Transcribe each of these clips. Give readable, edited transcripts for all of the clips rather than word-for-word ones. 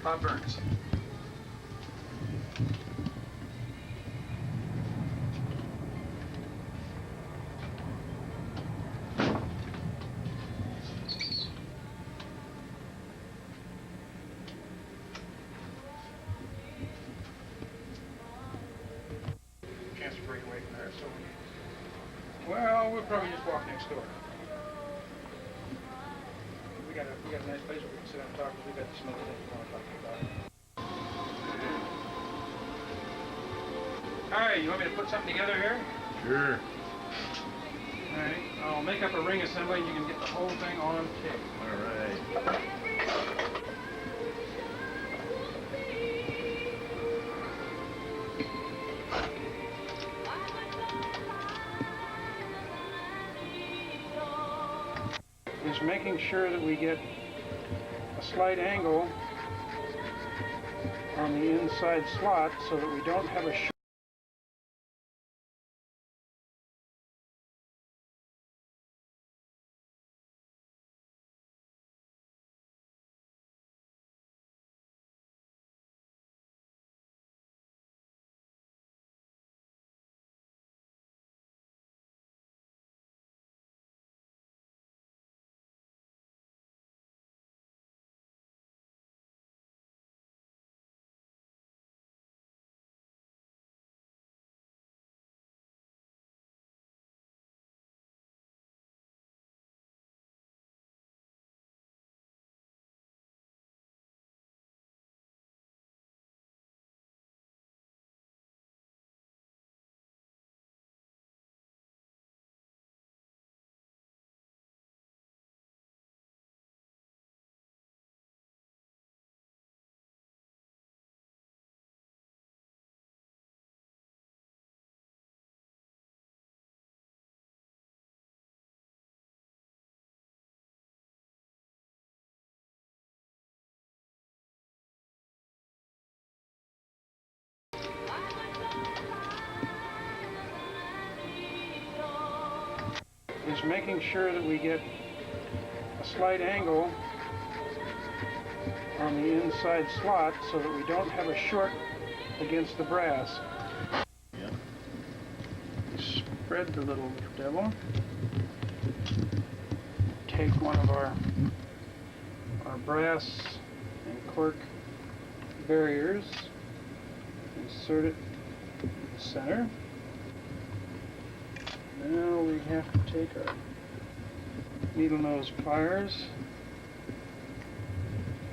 Pop burns. Chance to break away from there, so well, we'll probably just walk next door. We got a nice place where we can sit and talk, because we got some other things we want to talk about. Alright, you want me to put something together here? Sure. Alright, I'll make up a ring assembly and you can get the whole thing on tape. Alright. Is making sure that we get a slight angle on the inside slot so that we don't have a short. Is making sure that we get a slight angle on the inside slot so that we don't have a short against the brass. Yep. Spread the little devil. Take one of our brass and cork barriers, insert it in the center. Now we have to take our needle nose pliers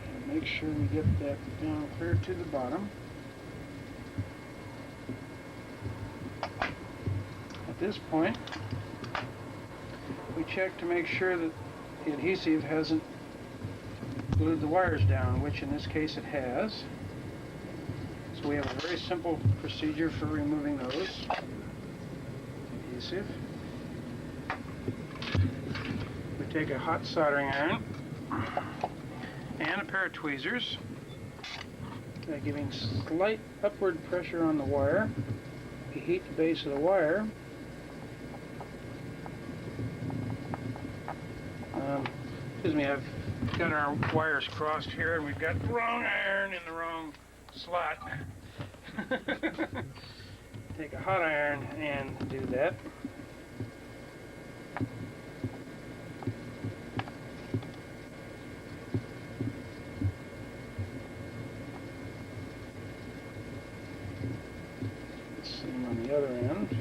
and make sure we get that down clear to the bottom. At this point, we check to make sure that the adhesive hasn't glued the wires down, which in this case it has. So we have a very simple procedure for removing those. Adhesive. We take a hot soldering iron and a pair of tweezers, giving slight upward pressure on the wire. We heat the base of the wire. Excuse me, I've got our wires crossed here and we've got the wrong iron in the wrong slot. Take a hot iron and do that. Same on the other end.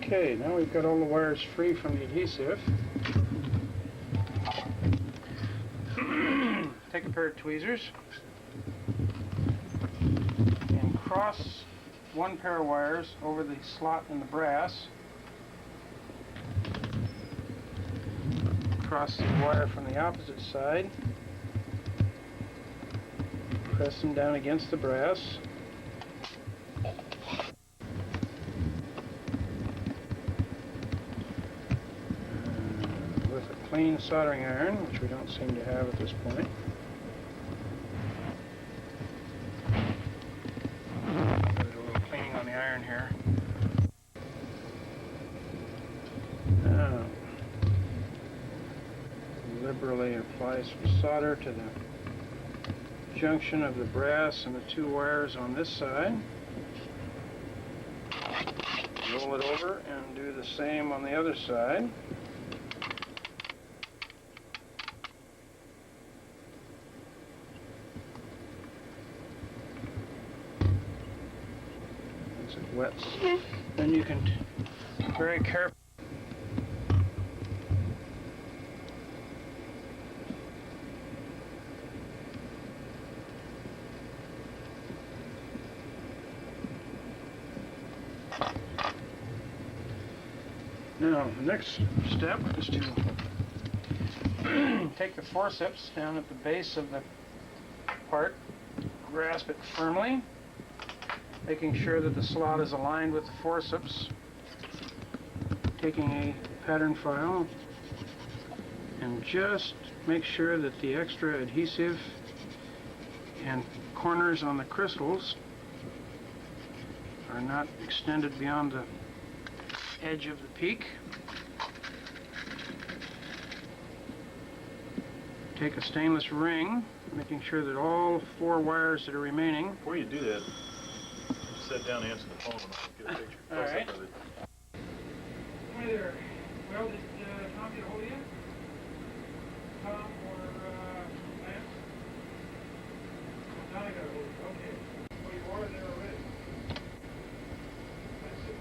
Okay, now we've got all the wires free from the adhesive. Take a pair of tweezers and cross one pair of wires over the slot in the brass. Cross the wire from the opposite side. Press them down against the brass. With a clean soldering iron, which we don't seem to have at this point. Put a little cleaning apply some solder to the junction of the brass and the two wires on this side. Roll it over and do the same on the other side. Once it wets, then you can very carefully Now, the next step is to take the forceps down at the base of the part, grasp it firmly, making sure that the slot is aligned with the forceps, taking a pattern file, and just make sure that the extra adhesive and corners on the crystals are not extended beyond the edge of the peak. Take a stainless ring, making sure that all 4 wires that are remaining. Before you do that, sit down and answer the phone and I'll get a picture All right. of it. Hi there. Well, did Tom get a hold of you? Tom or Lance? Tom got a hold of you. Okay. Well, you are there already. That's it.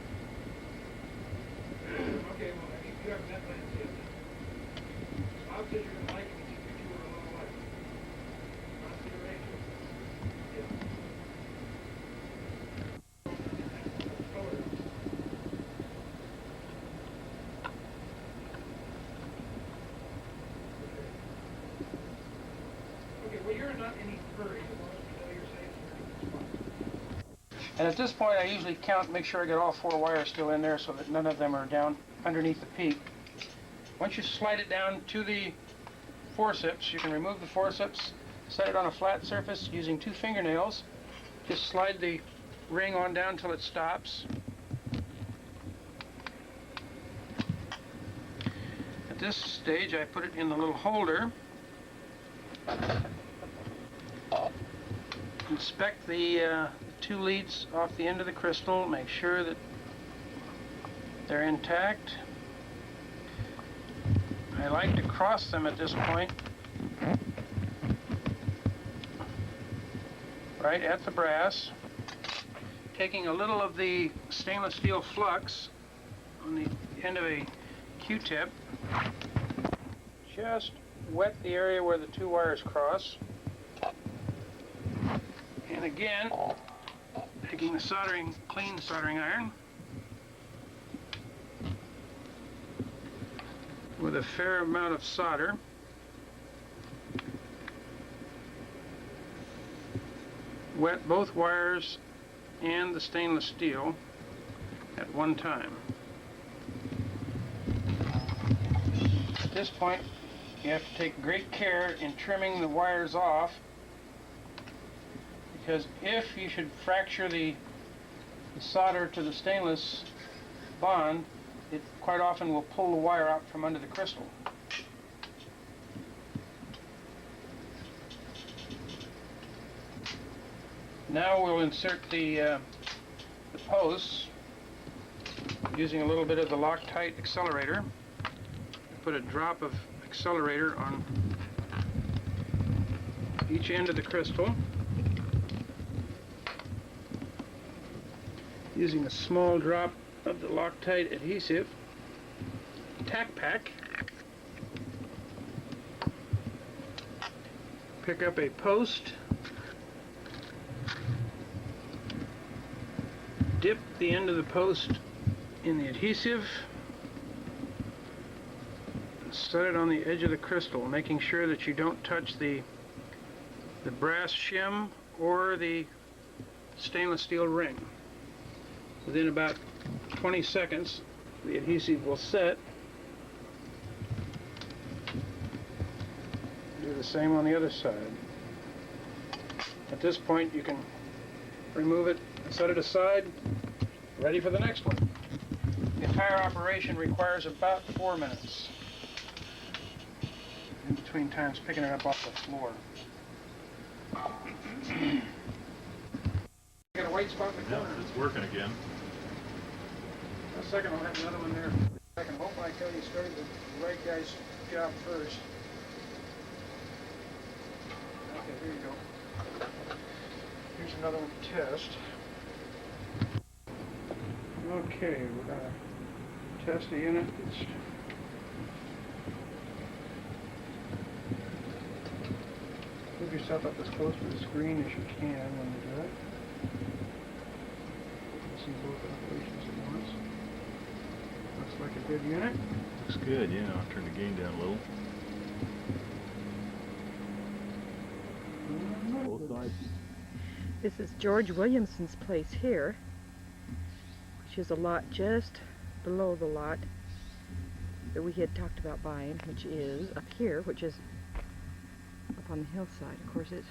Okay, well, I mean, you haven't met Lance yet. Bob said you're going to like him if you two are a little alike. Not to your age. Yeah. Color. Okay, well, you're not in any hurry. As long as we know you're safe, you're going to be fine. And at this point, I usually count, make sure I get all 4 wires still in there so that none of them are down underneath the peak. Once you slide it down to the forceps, you can remove the forceps, set it on a flat surface using 2 fingernails. Just slide the ring on down until it stops. At this stage, I put it in the little holder. Inspect the 2 leads off the end of the crystal, make sure that they're intact. I like to cross them at this point, right at the brass, taking a little of the stainless steel flux on the end of a Q-tip, just wet the area where the 2 wires cross, and again, taking the clean soldering iron, with a fair amount of solder, wet both wires and the stainless steel at one time. At this point, you have to take great care in trimming the wires off, because if you should fracture the solder to the stainless bond, it quite often will pull the wire out from under the crystal. Now we'll insert the posts using a little bit of the Loctite accelerator. Put a drop of accelerator on each end of the crystal, using a small drop of the Loctite adhesive tack pack. Pick up a post, dip the end of the post in the adhesive, and set it on the edge of the crystal, making sure that you don't touch the brass shim or the stainless steel ring. Within about 20 seconds, the adhesive will set. Do the same on the other side. At this point, you can remove it, set it aside, ready for the next one. The entire operation requires about 4 minutes. In between between times picking it up off the floor. Got a white spot in the Yeah, corner. it's working again. A second, I'll have another one there. I can hope I tell you started the right guy's job first. Okay, here you go. Here's another one to test. Okay, we're gonna test the unit. Move yourself up as close to the screen as you can when you do it. You can see both operations at once. Looks like a good unit. Looks good, yeah. I'll turn the gain down a little. Both sides. This is George Williamson's place here, which is a lot just below the lot that we had talked about buying, which is up here, which is up on the hillside. Of course, it's